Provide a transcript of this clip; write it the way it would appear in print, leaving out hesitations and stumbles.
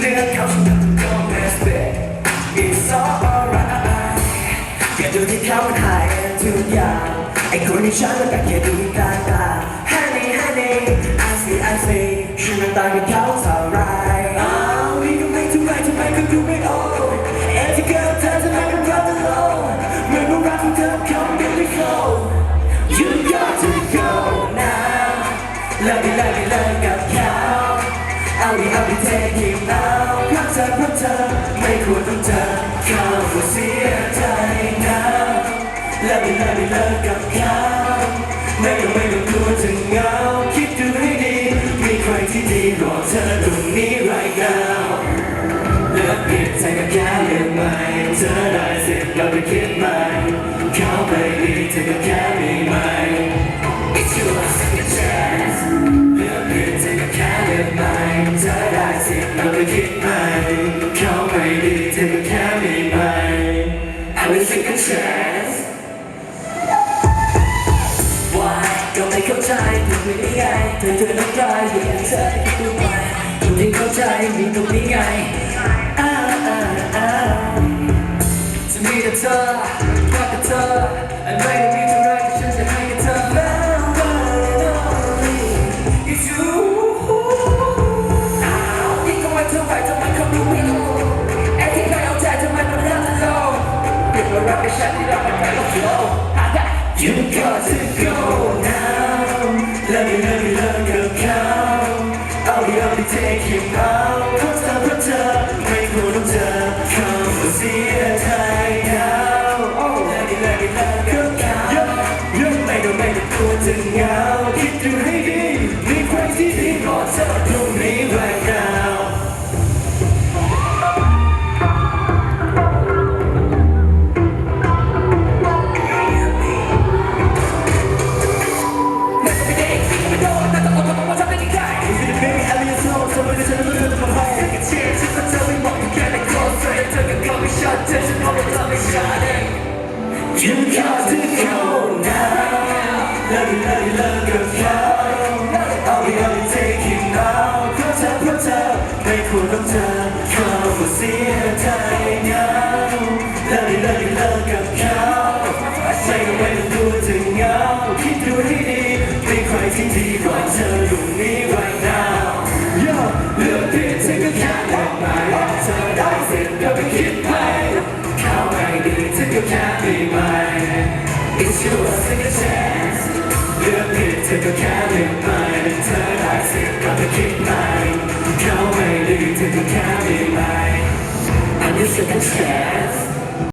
เลือกเขาฉันทำก็ไม่สเปค It's alright อย่าดูที่เขามันหายทุกอย่างไอ้คนที่ฉันมันแต่แค่ดูตาตา Honey honey I see ฉันมันต่างกับเขาเท่าไรนี่ก็ไม่ทุกไรทำไมก็ดูไม่ออกเอ็ที่เกิดเธอทำไมมันรักตลอดเหมือนว่ารักของเธอคำเดียวไม่ flow You got to go now เลิกกับเขาเอาดิ take him now เพราะเธอไม่ควรต้องเจอเขาเสียใจ now เลิกกับเขาไม่ต้องกลัวจะเหงาคิดดูให้ดีมีใครที่ดีรอเธอตรงนี้ right now เลิกผิดใจกับเขาเรื่องใหม่เธอได้สิทธิ์เราไปคิดใหม่เขาไม่ดีเธอกับเขามีไหม It's your second chance เลือกผิดใจกับเขาเรื่องใหม่เธอได้สิทธิ์เราไปคิดใหม่เขาไม่ดีเธอกับเขามีไหม Have a second chance Why ก็ไม่เข้าใจถูกไม่ได้ไงเธอต้องตายอยู่อย่างเธอคิดดูไปถูกที่เข้าใจมีตรงนี้ไงจะมีแต่เธอรักกับเธอและไม่ได้มีเท่าไรที่ฉันจะให้กับเธอ It's you ยิ่งก็ไม่เท่าไรทำไมเขาดูไม่ออกไอ้ที่เคยเอาใจทำไมมันรักตลอดเปลี่ยนมารักกับฉันที่รักมันไปก็ flow You got to go now เลิกกับเขาเอาดิ take him out เพราะเธอไม่ควรต้องเจอเขาเสียใจ now เลิกกับเขาไม่ต้องกลัวจะเหงาคิดดูให้ดีมีใครที่ดีรอเธอตรงนี้ right now You got to go now เลิกกับเขาเอาดิ take him out เพราะเธอไม่ควรต้องเจอเขาเสียใจ now เลิกกับเขาไม่ต้องกลัวจะเหงาคิดดูให้ดีมีใครที่ดีกว่าเธออยู่นี้ right now เลือกผิดเธอก็แค่เลือกใหม่เธอได้สิทธิ์อย่าไปคิดไปเขาไม่ดีเธอก็แค่มีใหม่ It's your second chance เลือกผิดเธอก็แค่เลือกใหม่เธอได้สิทธิ์อย่าไปคิดใหม่เขาไม่ดีเธอก็แค่มีใหม่ I'm your second chance